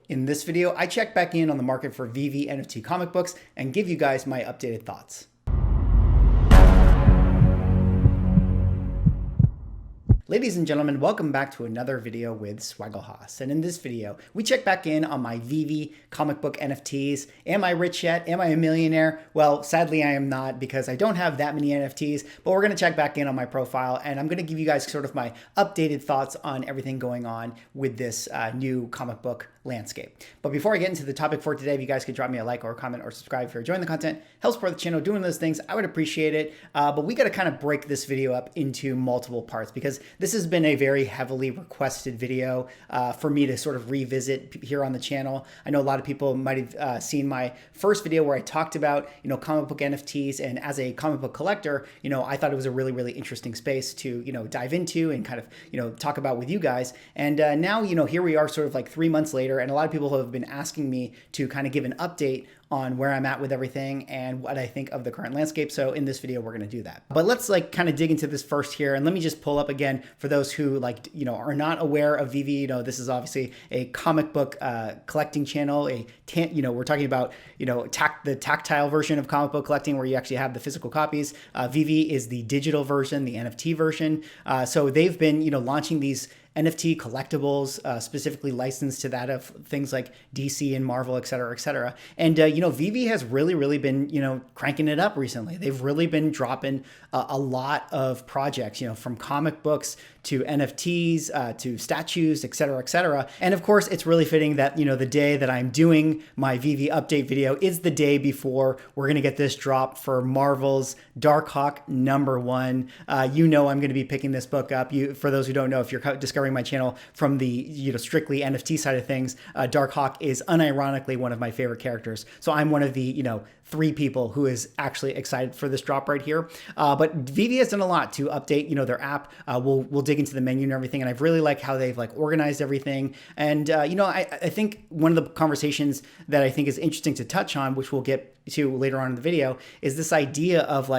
In this video, I check back in on the market for VEVE NFT comic books and give you guys my updated thoughts. Ladies and gentlemen, welcome back to another video with Swagglehas. And in this video, we check back in on my VEVE comic book NFTs. Am I rich yet? Am I a millionaire? Well, sadly, I am not because I don't have that many NFTs, but we're going to check back in on my profile and I'm going to give you guys sort of my updated thoughts on everything going on with this new comic book landscape. But before I get into the topic for today, if you guys could drop me a like or a comment or subscribe if you're enjoying the content, helps support the channel, doing those things, I would appreciate it. But we got to kind of break this video up into multiple parts because this has been a very heavily requested video for me to sort of revisit here on the channel. I know a lot of people might have seen my first video where I talked about, comic book NFTs, and as a comic book collector, I thought it was a really, really interesting space to, dive into and kind of, talk about with you guys. And now, here we are sort of like 3 months later, and a lot of people have been asking me to kind of give an update on where I'm at with everything and what I think of the current landscape. So in this video, we're going to do that. But let's kind of dig into this first here. And let me just pull up again for those who are not aware of VEVE. This is obviously a comic book collecting channel. We're talking about, the tactile version of comic book collecting where you actually have the physical copies. VEVE is the digital version, the NFT version. So they've been, launching these NFT collectibles, specifically licensed to that of things like DC and Marvel, et cetera, et cetera. And, VEVE has really been, cranking it up recently. They've really been dropping a lot of projects, from comic books to NFTs, to statues, et cetera, et cetera. And of course, it's really fitting that, the day that I'm doing my VEVE update video is the day before we're going to get this drop for Marvel's Darkhawk #1. I'm going to be picking this book up. For those who don't know, if you're discovering my channel from the strictly NFT side of things, Darkhawk is unironically one of my favorite characters. So I'm one of the 3 people who is actually excited for this drop right here. But VEVE has done a lot to update their app. We'll dig into the menu and everything, and I've really liked how they've organized everything. And I think one of the conversations that I think is interesting to touch on, which we'll get to later on in the video, is this idea of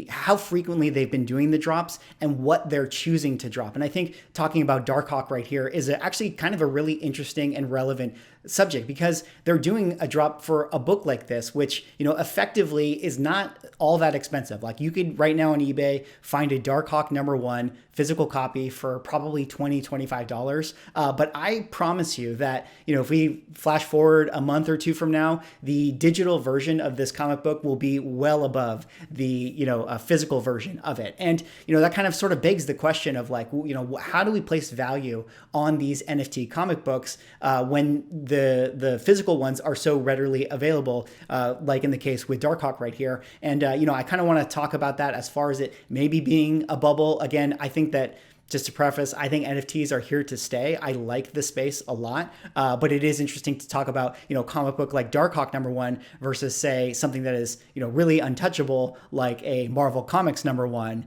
how frequently they've been doing the drops and what they're choosing to drop. And I think talking about Darkhawk right here is actually kind of a really interesting and relevant subject because they're doing a drop for a book like this, which, effectively is not all that expensive. You could right now on eBay find a Darkhawk #1 physical copy for probably $20, $25. But I promise you that, if we flash forward a month or two from now, the digital version of this comic book will be well above the, physical version of it. And, that kind of sort of begs the question of how do we place value on these NFT comic books when the physical ones are so readily available, like in the case with Darkhawk right here. And, I kind of want to talk about that as far as it maybe being a bubble. Again, I think that, just to preface, I think NFTs are here to stay. I like the space a lot, but it is interesting to talk about, comic book like Darkhawk #1 versus say something that is, really untouchable like a Marvel Comics #1,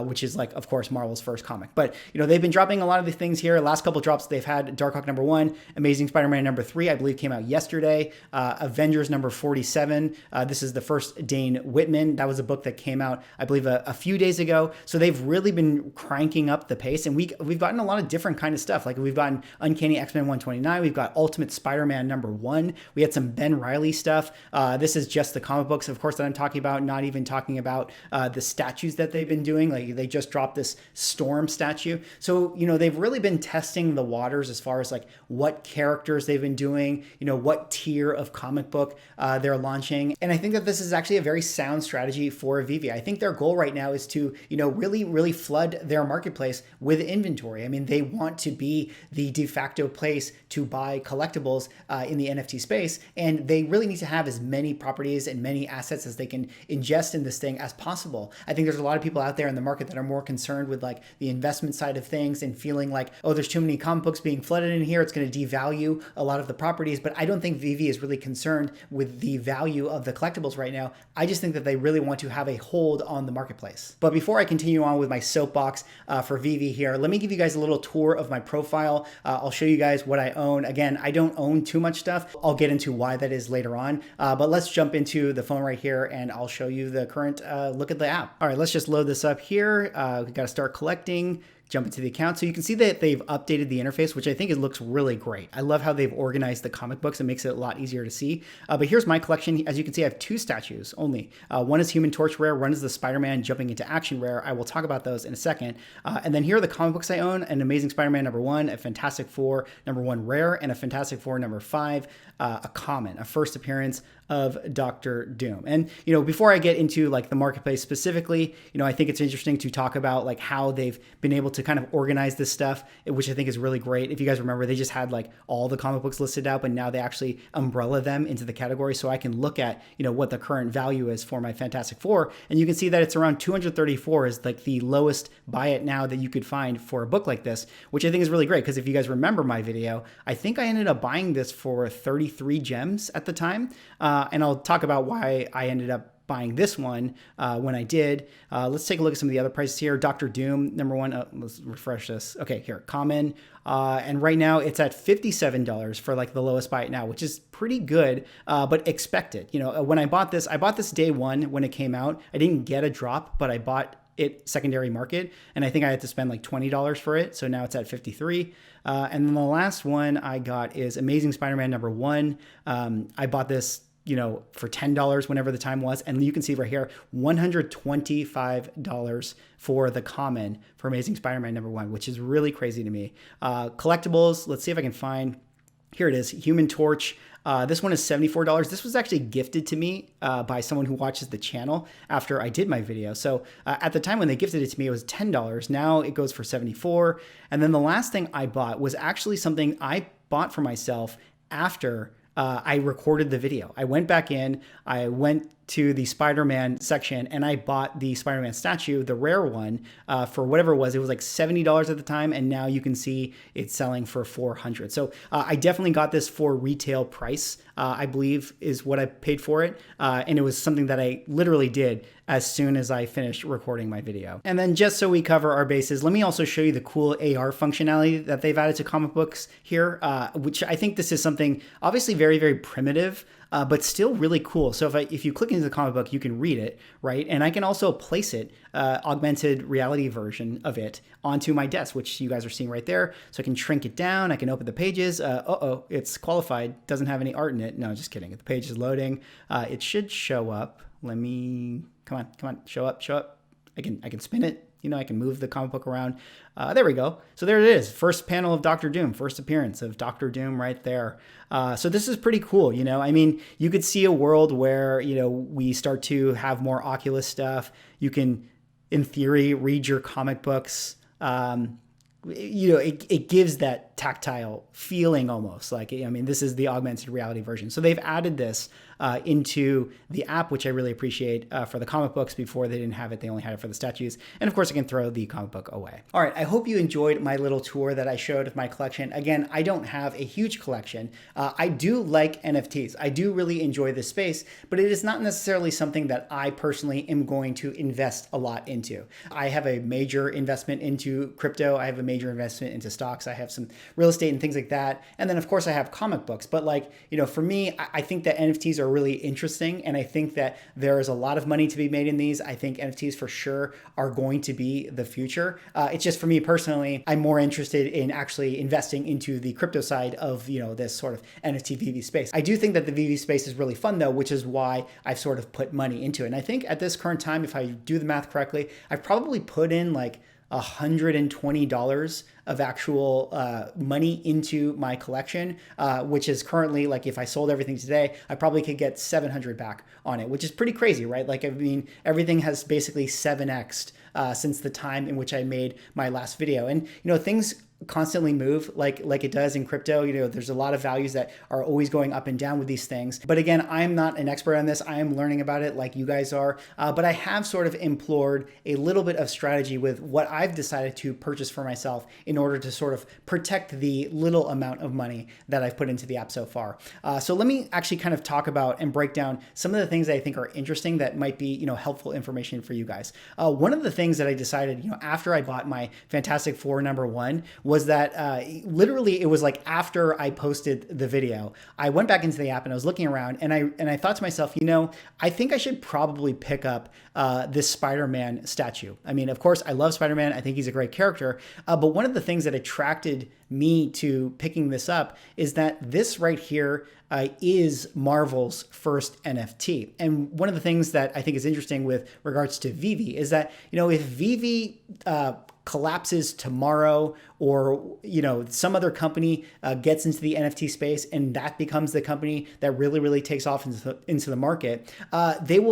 which is of course, Marvel's first comic. But, they've been dropping a lot of the things here. Last couple drops they've had: Darkhawk #1, Amazing Spider-Man #3, I believe came out yesterday, Avengers #47. This is the first Dane Whitman. That was a book that came out, I believe, a few days ago. So they've really been cranking up the pace, and we've gotten a lot of different kind of stuff. We've gotten Uncanny X-Men 129, we've got Ultimate Spider-Man #1, we had some Ben Reilly stuff. This is just the comic books, of course, that I'm talking about, not even talking about the statues that they've been doing. They just dropped this Storm statue. So, they've really been testing the waters as far as what characters they've been doing, what tier of comic book they're launching. And I think that this is actually a very sound strategy for VEVE. I think their goal right now is to, really flood their marketplace with inventory. I mean, they want to be the de facto place to buy collectibles in the NFT space, and they really need to have as many properties and many assets as they can ingest in this thing as possible. I think there's a lot of people out there in the market that are more concerned with the investment side of things and feeling oh, there's too many comic books being flooded in here, it's going to devalue a lot of the properties. But I don't think VEVE is really concerned with the value of the collectibles right now. I just think that they really want to have a hold on the marketplace. But before I continue on with my soapbox for VEVE here, let me give you guys a little tour of my profile. I'll show you guys what I own. Again, I don't own too much stuff. I'll get into why that is later on. But let's jump into the phone right here and I'll show you the current look at the app. All right, let's just load this up here. We got to start collecting. jump into the account. So you can see that they've updated the interface, which I think it looks really great. I love how they've organized the comic books. It makes it a lot easier to see. But here's my collection. As you can see, I have 2 statues only. One is Human Torch rare, one is the Spider-Man jumping into action rare. I will talk about those in a second. And then here are the comic books I own: an Amazing Spider-Man #1, a Fantastic Four #1 rare, and a Fantastic Four #5, a common, a first appearance of Dr. Doom. And, before I get into like the marketplace specifically, I think it's interesting to talk about like how they've been able to kind of organize this stuff, which I think is really great. If you guys remember, they just had like all the comic books listed out, but now they actually umbrella them into the category. So I can look at, what the current value is for my Fantastic Four. And you can see that it's around 234 is like the lowest buy it now that you could find for a book like this, which I think is really great. Because if you guys remember my video, I think I ended up buying this for 33 gems at the time. And I'll talk about why I ended up buying this one when I did. Let's take a look at some of the other prices here. Dr. Doom, #1. Let's refresh this. Okay, here, common. And right now it's at $57 for like the lowest buy it now, which is pretty good, but expected. When I bought this day one when it came out. I didn't get a drop, but I bought it secondary market, and I think I had to spend like $20 for it. So now it's at 53. And then the last one I got is Amazing Spider-Man #1. I bought this for $10 whenever the time was. And you can see right here, $125 for the common for Amazing Spider-Man #1, which is really crazy to me. Collectibles, let's see if I can find, here it is, Human Torch. This one is $74. This was actually gifted to me by someone who watches the channel after I did my video. So at the time when they gifted it to me, it was $10. Now it goes for $74. And then the last thing I bought was actually something I bought for myself after I recorded the video. I went back in, I went to the Spider-Man section, and I bought the Spider-Man statue, the rare one, for whatever it was. It was like $70 at the time, and now you can see it's selling for $400. So I definitely got this for retail price, I believe is what I paid for it. And it was something that I literally did as soon as I finished recording my video. And then just so we cover our bases, let me also show you the cool AR functionality that they've added to comic books here, which I think this is something obviously very, very primitive, but still really cool. So if you click into the comic book, you can read it, right? And I can also place it, augmented reality version of it, onto my desk, which you guys are seeing right there. So I can shrink it down, I can open the pages. It's qualified, doesn't have any art in it. No, just kidding. The page is loading. It should show up. Let me, come on, show up. I can spin it. I can move the comic book around. There we go. So there it is. First panel of Dr. Doom, first appearance of Dr. Doom right there. So this is pretty cool. You could see a world where, we start to have more Oculus stuff. You can, in theory, read your comic books. It gives that tactile feeling almost like, this is the augmented reality version. So they've added this into the app, which I really appreciate for the comic books. Before they didn't have it, they only had it for the statues. And of course I can throw the comic book away. All right, I hope you enjoyed my little tour that I showed of my collection. Again, I don't have a huge collection. I do like NFTs. I do really enjoy this space, but it is not necessarily something that I personally am going to invest a lot into. I have a major investment into crypto. I have a major investment into stocks. I have some real estate and things like that. And then of course I have comic books, but for me, I think that NFTs are really interesting. And I think that there is a lot of money to be made in these. I think NFTs for sure are going to be the future. It's just for me personally, I'm more interested in actually investing into the crypto side of, this sort of NFT VeVe space. I do think that the VeVe space is really fun though, which is why I've sort of put money into it. And I think at this current time, if I do the math correctly, I've probably put in like $120 of actual money into my collection, which is currently, like, if I sold everything today, I probably could get 700 back on it, which is pretty crazy, right? Like, everything has basically 7x'd since the time in which I made my last video. And, things constantly move like it does in crypto. There's a lot of values that are always going up and down with these things. But again, I'm not an expert on this. I am learning about it like you guys are. But I have sort of employed a little bit of strategy with what I've decided to purchase for myself in order to sort of protect the little amount of money that I've put into the app so far. So let me actually kind of talk about and break down some of the things that I think are interesting that might be, helpful information for you guys. One of the things that I decided, after I bought my Fantastic Four #1 was that literally it was like after I posted the video, I went back into the app and I was looking around and I thought to myself, I think I should probably pick up this Spider-Man statue. I mean, of course, I love Spider-Man. I think he's a great character. But one of the things that attracted me to picking this up is that this right here is Marvel's first NFT. And one of the things that I think is interesting with regards to VEVE is that, if VEVE collapses tomorrow, or some other company gets into the NFT space and that becomes the company that really takes off into the market, there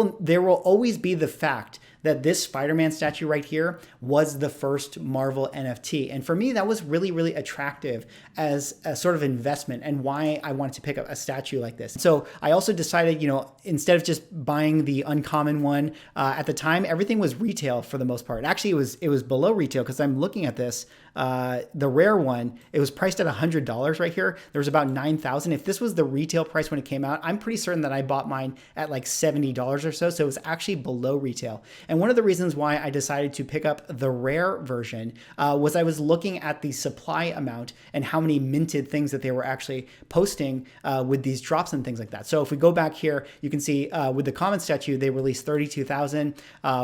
will always be the fact that this Spider-Man statue right here was the first Marvel NFT. And for me, that was really attractive as a sort of investment and why I wanted to pick up a statue like this. So I also decided, instead of just buying the uncommon one, at the time, everything was retail for the most part. Actually, it was below retail because I'm looking at this. The rare one, it was priced at $100 right here. There was about 9,000. If this was the retail price when it came out, I'm pretty certain that I bought mine at like $70 or so. So it was actually below retail. And one of the reasons why I decided to pick up the rare version was I was looking at the supply amount and how many minted things that they were actually posting with these drops and things like that. So if we go back here, you can see with the common statue, they released 32,000.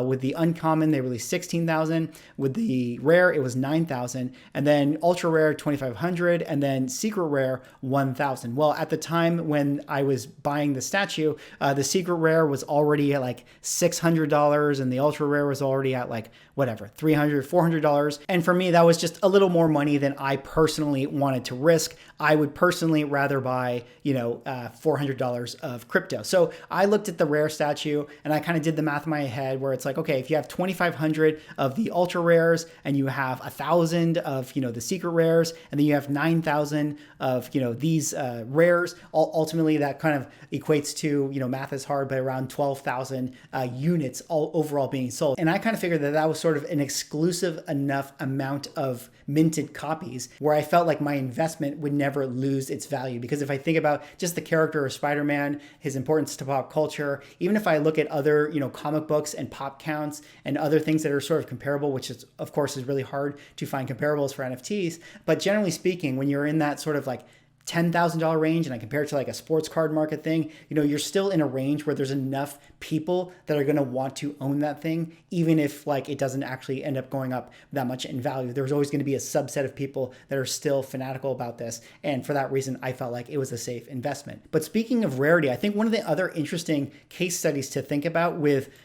With the uncommon, they released 16,000. With the rare, it was 9,000. And then ultra rare, 2,500. And then secret rare, 1,000. Well, at the time when I was buying the statue, the secret rare was already at like $600 and the ultra rare was already at like whatever, $300, $400. And for me, that was just a little more money than I personally wanted to risk. I would personally rather buy, $400 of crypto. So I looked at the rare statue and I kind of did the math in my head where it's like, okay, if you have 2,500 of the ultra rares and you have 1,000 of, the secret rares, and then you have 9,000 of, these rares, ultimately that kind of equates to, math is hard, but around 12,000 units all overall being sold. And I kind of figured that that was sort of an exclusive enough amount of minted copies where I felt like my investment would never lose its value. Because if I think about just the character of Spider-Man, his importance to pop culture, even if I look at other, comic books and pop counts and other things that are sort of comparable, which is, of course, is really hard to find comparables for NFTs. But generally speaking, when you're in that sort of like $10,000 range, and I compare it to like a sports card market thing, you're still in a range where there's enough people that are going to want to own that thing, even if like it doesn't actually end up going up that much in value. There's always going to be a subset of people that are still fanatical about this. And for that reason, I felt like it was a safe investment. But speaking of Rarity, I think one of the other interesting case studies to think about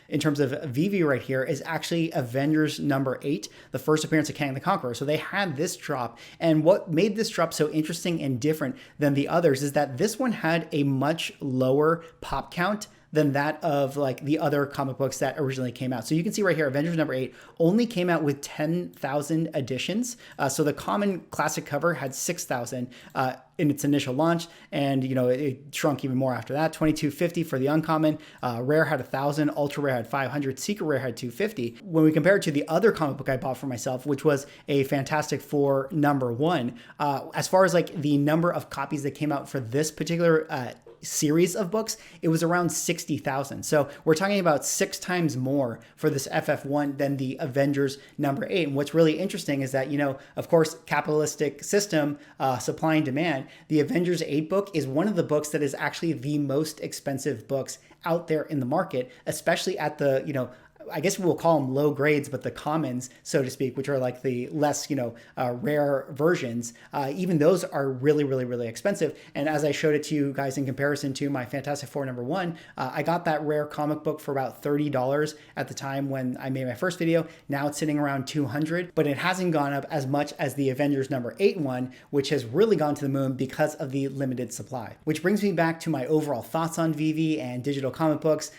in terms of VEVE right here is actually Avengers #8, the first appearance of Kang the Conqueror. So they had this drop, and what made this drop so interesting and different than the others is that this one had a much lower pop count than that of like the other comic books that originally came out. So you can see right here, Avengers #8 only came out with 10,000 editions. So the common classic cover had 6,000 in its initial launch, and it shrunk even more after that. 2,250 for the uncommon. Rare had 1,000. Ultra rare had 500. Secret rare had 250. When we compare it to the other comic book I bought for myself, which was a Fantastic Four #1, as far as like the number of copies that came out for this particular series of books, it was around 60,000. So we're talking about 6 times more for this FF1 than the Avengers #8. And what's really interesting is that, of course, capitalistic system, supply and demand, the Avengers 8 book is one of the books that is actually the most expensive books out there in the market, especially at the, I guess we'll call them low grades, but the commons, so to speak, which are like the less, rare versions, even those are really expensive. And as I showed it to you guys in comparison to my Fantastic Four #1, I got that rare comic book for about $30 at the time when I made my first video. Now it's sitting around $200, but it hasn't gone up as much as the Avengers #8 one, which has really gone to the moon because of the limited supply. Which brings me back to my overall thoughts on VEVE and digital comic books,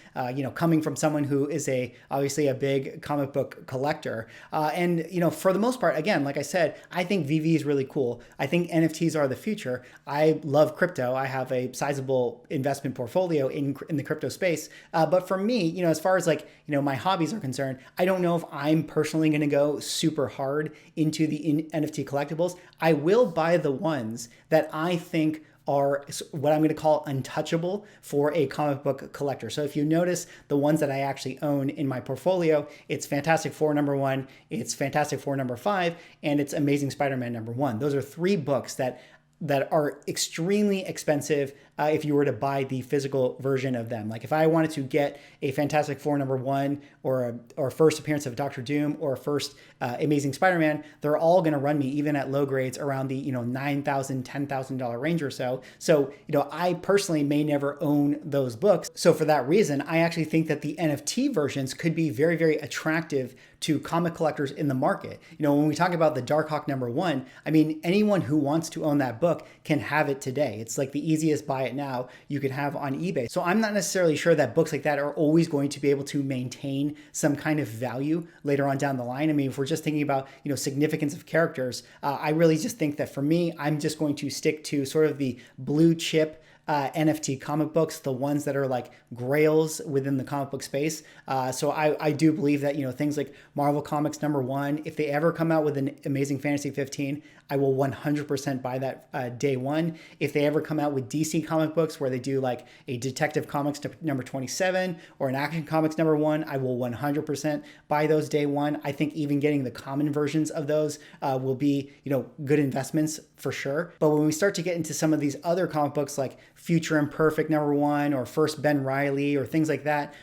coming from someone who is obviously a big comic book collector. And, for the most part, again, like I said, I think VEVE is really cool. I think NFTs are the future. I love crypto. I have a sizable investment portfolio in the crypto space. But for me, as far as like, my hobbies are concerned, I don't know if I'm personally going to go super hard into the NFT collectibles. I will buy the ones that I think are what I'm going to call untouchable for a comic book collector. So if you notice the ones that I actually own in my portfolio, it's Fantastic Four #1, it's Fantastic Four #5, and it's Amazing Spider-Man #1. Those are 3 books that are extremely expensive if you were to buy the physical version of them. Like if I wanted to get a Fantastic Four #1 or first appearance of Doctor Doom or first Amazing Spider-Man, they're all going to run me, even at low grades, around the $9,000, $10,000 range or so. So I personally may never own those books. So for that reason, I actually think that the NFT versions could be very, very attractive to comic collectors in the market. When we talk about the Darkhawk #1, I mean, anyone who wants to own that book can have it today. It's like the easiest buy it now you could have on eBay. So I'm not necessarily sure that books like that are always going to be able to maintain some kind of value later on down the line. I mean, if we're just thinking about, significance of characters, I really just think that for me, I'm just going to stick to sort of the blue chip NFT comic books, the ones that are like grails within the comic book space. So I do believe that, things like Marvel Comics #1, if they ever come out with an Amazing Fantasy 15, I will 100% buy that day one. If they ever come out with DC comic books where they do like a Detective Comics #27 or an Action Comics #1, I will 100% buy those day one. I think even getting the common versions of those will be, good investments for sure. But when we start to get into some of these other comic books like Future Imperfect #1 or First Ben Reilly or things like that,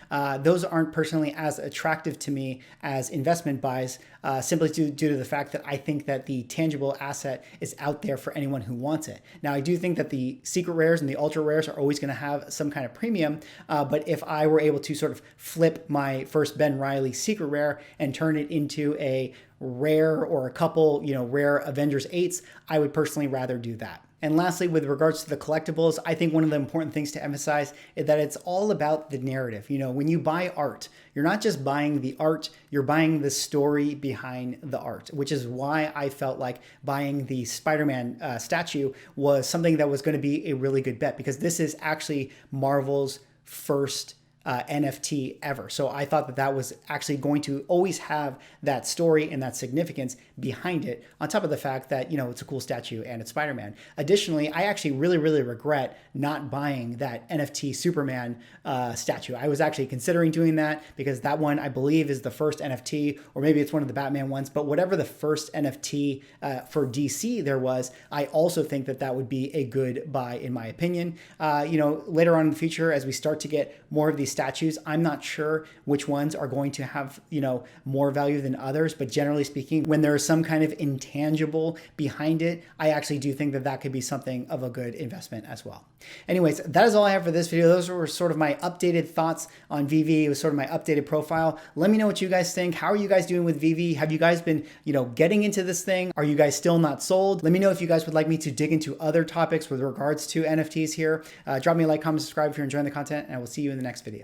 those aren't personally as attractive to me as investment buys, simply due to the fact that I think that the tangible asset is out there for anyone who wants it. Now, I do think that the secret rares and the ultra rares are always going to have some kind of premium, but if I were able to sort of flip my First Ben Reilly secret rare and turn it into a rare or a couple, rare Avengers 8s, I would personally rather do that. And lastly, with regards to the collectibles, I think one of the important things to emphasize is that it's all about the narrative. When you buy art, you're not just buying the art, you're buying the story behind the art, which is why I felt like buying the Spider-Man statue was something that was going to be a really good bet, because this is actually Marvel's first NFT ever. So I thought that that was actually going to always have that story and that significance behind it, on top of the fact that, it's a cool statue and it's Spider-Man. Additionally, I actually really, really regret not buying that NFT Superman statue. I was actually considering doing that because that one, I believe, is the first NFT, or maybe it's one of the Batman ones, but whatever the first NFT for DC there was, I also think that that would be a good buy in my opinion. Later on in the future, as we start to get more of these statues, I'm not sure which ones are going to have, more value than others, but generally speaking, when there is some kind of intangible behind it, I actually do think that that could be something of a good investment as well. Anyways, that is all I have for this video. Those were sort of my updated thoughts on VEVE. It was sort of my updated profile. Let me know what you guys think. How are you guys doing with VEVE? Have you guys been, getting into this thing? Are you guys still not sold? Let me know if you guys would like me to dig into other topics with regards to NFTs here. Drop me a like, comment, subscribe if you're enjoying the content, and I will see you in the next video.